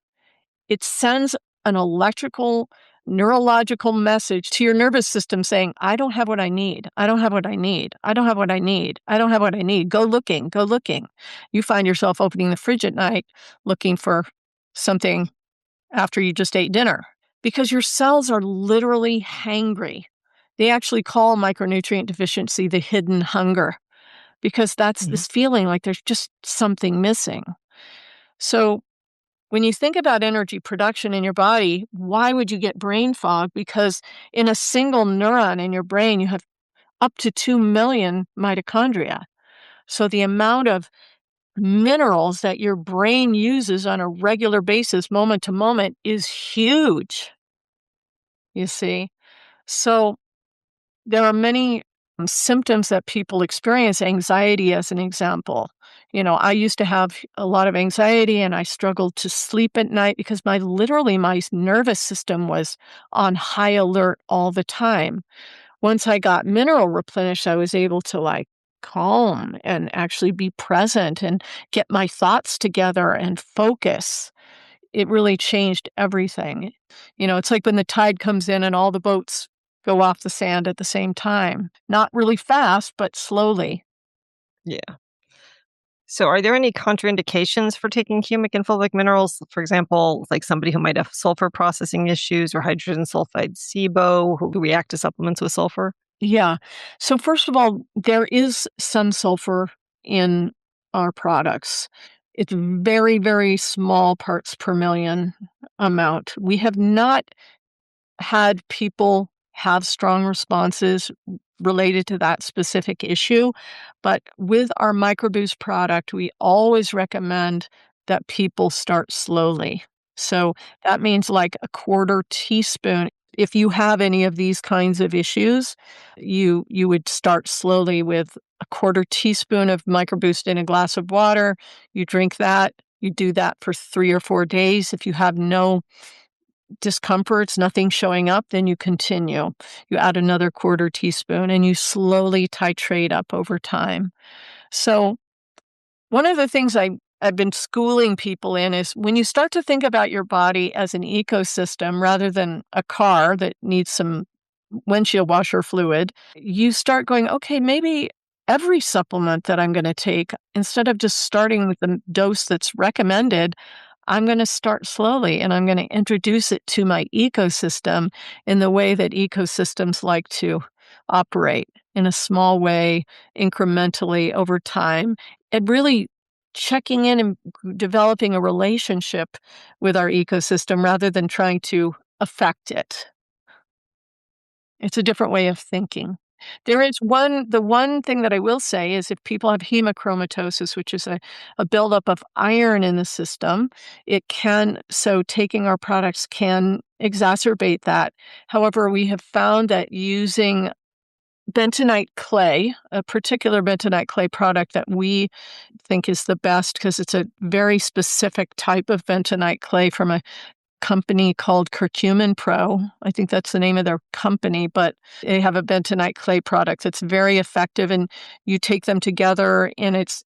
It sends an electrical, neurological message to your nervous system saying, I don't have what I need. I don't have what I need. I don't have what I need. I don't have what I need. Go looking. Go looking. You find yourself opening the fridge at night looking for something after you just ate dinner, because your cells are literally hangry. They actually call micronutrient deficiency the hidden hunger, because that's Mhm. this feeling like there's just something missing. So when you think about energy production in your body, why would you get brain fog? Because in a single neuron in your brain, you have up to 2 million mitochondria. So the amount of minerals that your brain uses on a regular basis, moment to moment, is huge, you see. So there are many symptoms that people experience, anxiety as an example. I used to have a lot of anxiety and I struggled to sleep at night because literally my nervous system was on high alert all the time. Once I got mineral replenished, I was able to calm and actually be present and get my thoughts together and focus. It really changed everything. It's like when the tide comes in and all the boats go off the sand at the same time. Not really fast, but slowly. Yeah. So are there any contraindications for taking humic and fulvic minerals? For example, like somebody who might have sulfur processing issues or hydrogen sulfide SIBO who react to supplements with sulfur? Yeah. So first of all, there is some sulfur in our products. It's very, very small parts per million amount. We have not had people have strong responses related to that specific issue. But with our MicroBoost product, we always recommend that people start slowly. So that means like a quarter teaspoon. If you have any of these kinds of issues, you would start slowly with a quarter teaspoon of MicroBoost in a glass of water. You drink that. You do that for 3 or 4 days. If you have no discomforts, nothing showing up, then you continue. You add another quarter teaspoon and you slowly titrate up over time. So, one of the things I've been schooling people in is when you start to think about your body as an ecosystem rather than a car that needs some windshield washer fluid, you start going, okay, maybe every supplement that I'm going to take, instead of just starting with the dose that's recommended, I'm going to start slowly and I'm going to introduce it to my ecosystem in the way that ecosystems like to operate, in a small way, incrementally over time, and really checking in and developing a relationship with our ecosystem rather than trying to affect it. It's a different way of thinking. The one thing that I will say is if people have hemochromatosis, which is a buildup of iron in the system, so taking our products can exacerbate that. However, we have found that using bentonite clay, a particular bentonite clay product that we think is the best because it's a very specific type of bentonite clay from a company called Curcumin Pro. I think that's the name of their company, but they have a bentonite clay product that's very effective, and you take them together and it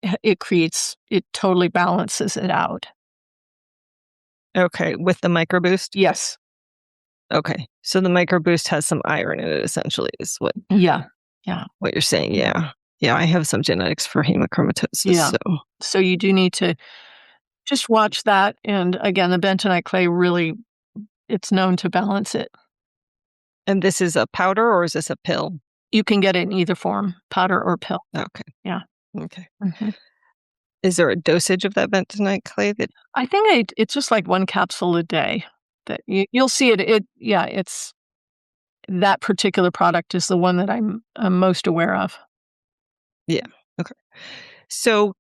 totally balances it out. Okay, with the microboost? Yes. Okay. So the microboost has some iron in it, essentially, is Yeah. Yeah. what you're saying. Yeah. Yeah, I have some genetics for hemochromatosis. Yeah. So So you do need to just watch that. And again, the bentonite clay really, it's known to balance it. And this is a powder or is this a pill? You can get it in either form, powder or pill. Okay. Yeah. Okay. Mm-hmm. Is there a dosage of that bentonite clay that I think it's just like one capsule a day. That you'll see it. It's that particular product is the one that I'm most aware of. Yeah. Okay. So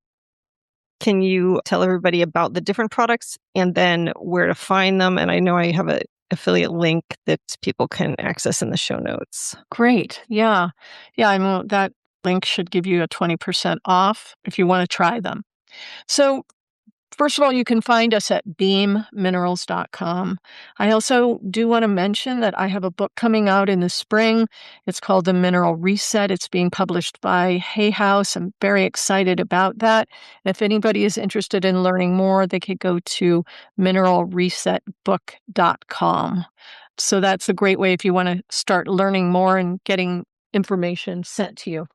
can you tell everybody about the different products and then where to find them? And I know I have a affiliate link that people can access in the show notes. Great. Yeah. Yeah. That link should give you a 20% off if you want to try them. So first of all, you can find us at beamminerals.com. I also do want to mention that I have a book coming out in the spring. It's called The Mineral Reset. It's being published by Hay House. I'm very excited about that. And if anybody is interested in learning more, they could go to mineralresetbook.com. So that's a great way if you want to start learning more and getting information sent to you.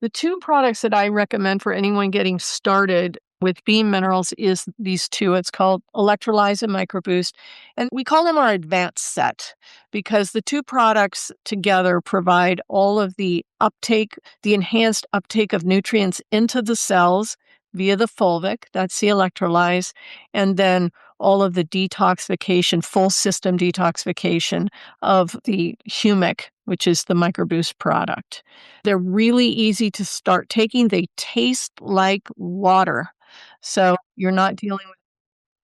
The two products that I recommend for anyone getting started with Beam Minerals is these two. It's called Electrolyze and Microboost. And we call them our advanced set because the two products together provide all of the enhanced uptake of nutrients into the cells via the fulvic, that's the electrolyze, and then all of the detoxification, full system detoxification of the humic, which is the Microboost product. They're really easy to start taking. They taste like water. So you're not dealing with.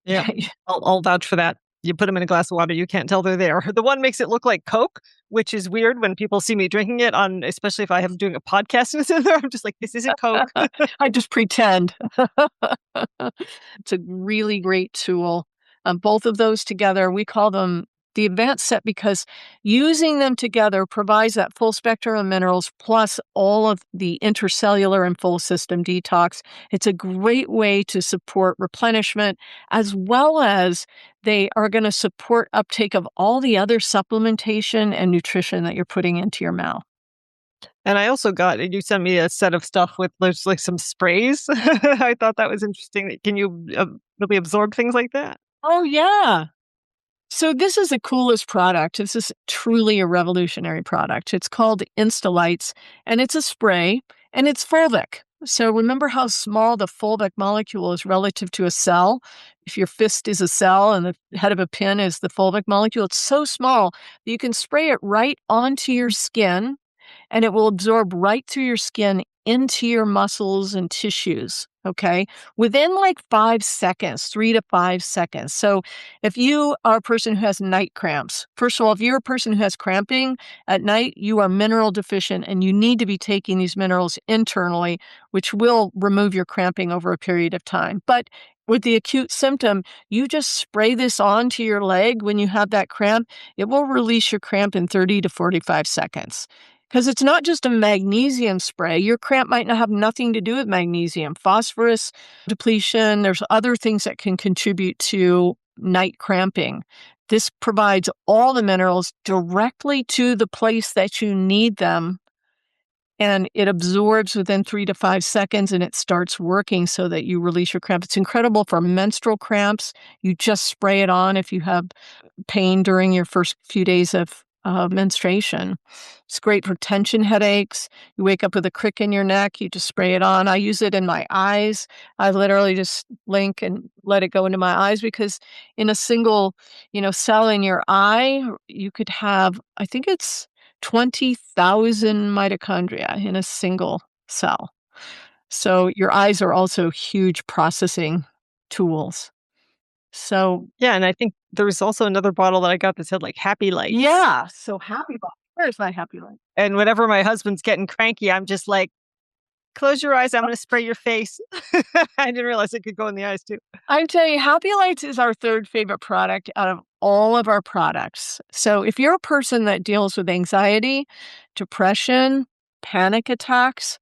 Yeah. I'll vouch for that. You put them in a glass of water, you can't tell they're there. The one makes it look like Coke, which is weird when people see me drinking it especially if I am doing a podcast and it's in there. I'm just like, this isn't Coke. I just pretend. It's a really great tool. Both of those together, we call them the advanced set because using them together provides that full spectrum of minerals plus all of the intercellular and full system detox. It's a great way to support replenishment as well as they are going to support uptake of all the other supplementation and nutrition that you're putting into your mouth. And I also you sent me a set of stuff with there's like some sprays. I thought that was interesting. Can you really absorb things like that? Oh, yeah. So this is the coolest product. This is truly a revolutionary product. It's called Instalites, and it's a spray, and it's fulvic. So remember how small the fulvic molecule is relative to a cell? If your fist is a cell and the head of a pin is the fulvic molecule, it's so small that you can spray it right onto your skin, and it will absorb right through your skin into your muscles and tissues, okay? Within like 5 seconds, 3 to 5 seconds. So if you are a person who has night cramps, first of all, if you're a person who has cramping at night, you are mineral deficient and you need to be taking these minerals internally, which will remove your cramping over a period of time. But with the acute symptom, you just spray this onto your leg when you have that cramp. It will release your cramp in 30 to 45 seconds. Because it's not just a magnesium spray. Your cramp might not have nothing to do with magnesium. Phosphorus depletion, there's other things that can contribute to night cramping. This provides all the minerals directly to the place that you need them and it absorbs within 3 to 5 seconds, and it starts working so that you release your cramp. It's incredible for menstrual cramps. You just spray it on if you have pain during your first few days of menstruation. It's great for tension headaches. You wake up with a crick in your neck, you just spray it on. I use it in my eyes. I literally just blink and let it go into my eyes because in a single, cell in your eye, you could have, I think it's 20,000 mitochondria in a single cell. So your eyes are also huge processing tools. So Yeah, and I think there was also another bottle that I got that said like Happy Lights. yeah, so happy light. Where's my happy light? And whenever my husband's getting cranky, I'm just like, close your eyes. I'm going to spray your face. I didn't realize it could go in the eyes too. I'm telling you, Happy Lights is our third favorite product out of all of our products. So if you're a person that deals with anxiety, depression, panic attacks,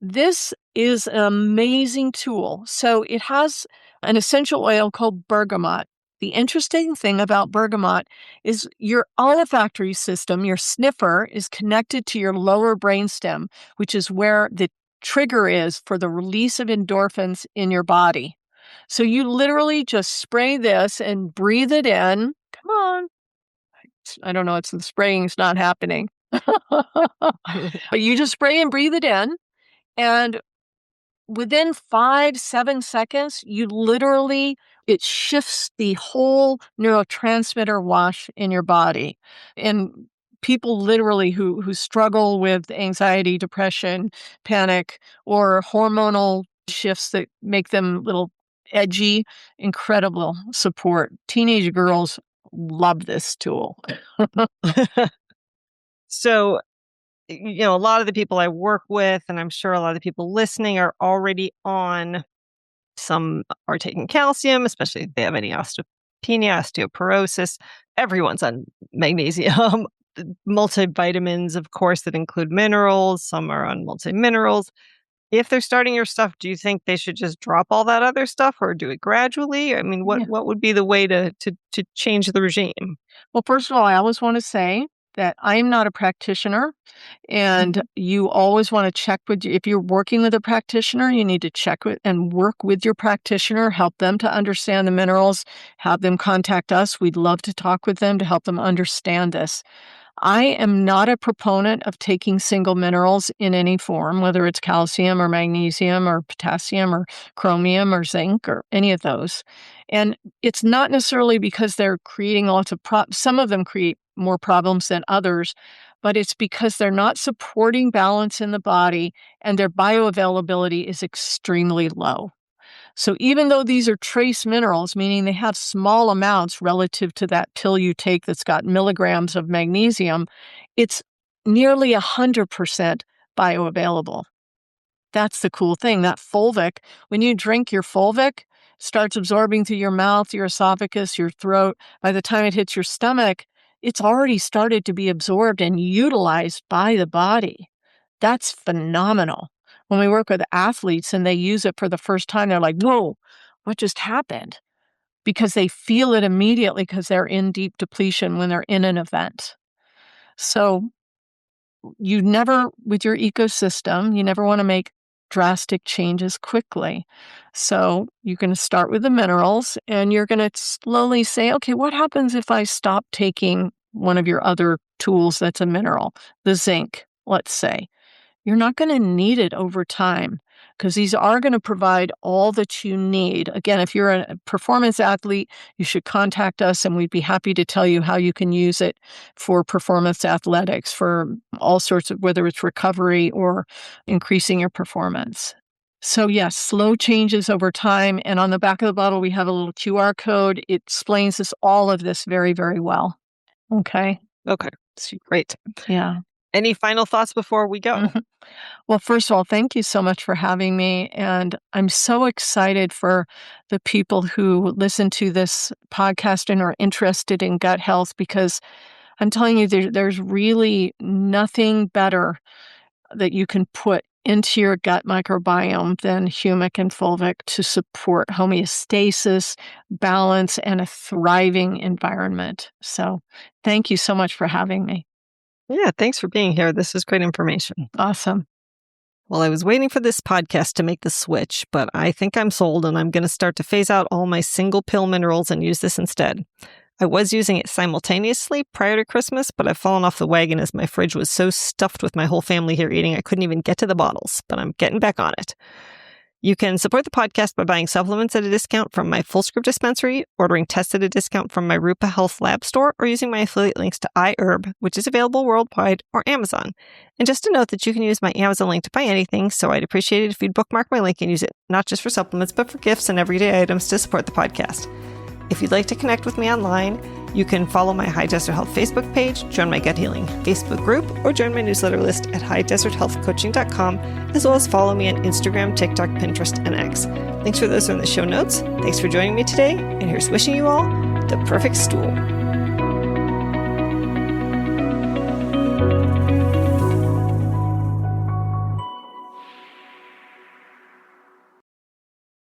this is an amazing tool. So it has an essential oil called bergamot. The interesting thing about bergamot is your olfactory system, your sniffer, is connected to your lower brainstem, which is where the trigger is for the release of endorphins in your body. So you literally just spray this and breathe it in. Come on. I don't know, it's the spraying's not happening. But you just spray and breathe it in. And within 5-7 seconds, it shifts the whole neurotransmitter wash in your body. And people literally who struggle with anxiety, depression, panic, or hormonal shifts that make them a little edgy, incredible support. Teenage girls love this tool. So, a lot of the people I work with, and I'm sure a lot of the people listening are already on, some are taking calcium, especially if they have any osteopenia, osteoporosis. Everyone's on magnesium, multivitamins, of course, that include minerals. Some are on multiminerals. If they're starting your stuff, do you think they should just drop all that other stuff or do it gradually? I mean, Yeah. what would be the way to change the regime? Well, first of all, I always want to say that I am not a practitioner, and you always want to check if you're working with a practitioner, you need to check with and work with your practitioner, help them to understand the minerals, have them contact us. We'd love to talk with them to help them understand this. I am not a proponent of taking single minerals in any form, whether it's calcium or magnesium or potassium or chromium or zinc or any of those. And it's not necessarily because they're creating lots of some of them create more problems than others, but it's because they're not supporting balance in the body and their bioavailability is extremely low. So even though these are trace minerals, meaning they have small amounts relative to that pill you take that's got milligrams of magnesium, it's nearly 100% bioavailable. That's the cool thing. That fulvic, when you drink your fulvic, starts absorbing through your mouth, your esophagus, your throat. By the time it hits your stomach, it's already started to be absorbed and utilized by the body. That's phenomenal. When we work with athletes and they use it for the first time, they're like, whoa, what just happened? Because they feel it immediately because they're in deep depletion when they're in an event. So with your ecosystem, you never want to make drastic changes quickly. So you're going to start with the minerals and you're going to slowly say, okay, what happens if I stop taking one of your other tools that's a mineral, the zinc, let's say? You're not going to need it over time because these are going to provide all that you need. Again, if you're a performance athlete, you should contact us and we'd be happy to tell you how you can use it for performance athletics, for all sorts of, whether it's recovery or increasing your performance. So yes, slow changes over time. And on the back of the bottle, we have a little QR code. It explains all of this very, very well. Okay. Okay. Great. Yeah. Any final thoughts before we go? Well, first of all, thank you so much for having me. And I'm so excited for the people who listen to this podcast and are interested in gut health because I'm telling you, there's really nothing better that you can put into your gut microbiome than humic and fulvic to support homeostasis, balance, and a thriving environment. So thank you so much for having me. Yeah, thanks for being here. This is great information. Awesome. Well, I was waiting for this podcast to make the switch, but I think I'm sold and I'm going to start to phase out all my single pill minerals and use this instead. I was using it simultaneously prior to Christmas, but I've fallen off the wagon as my fridge was so stuffed with my whole family here eating I couldn't even get to the bottles, but I'm getting back on it. You can support the podcast by buying supplements at a discount from my Fullscript dispensary, ordering tests at a discount from my Rupa Health Lab store, or using my affiliate links to iHerb, which is available worldwide, or Amazon. And just to note that you can use my Amazon link to buy anything, so I'd appreciate it if you'd bookmark my link and use it not just for supplements, but for gifts and everyday items to support the podcast. If you'd like to connect with me online, you can follow my High Desert Health Facebook page, join my Gut Healing Facebook group, or join my newsletter list at highdeserthealthcoaching.com, as well as follow me on Instagram, TikTok, Pinterest, and X. Links for those are in the show notes. Thanks for joining me today, and here's wishing you all the perfect stool.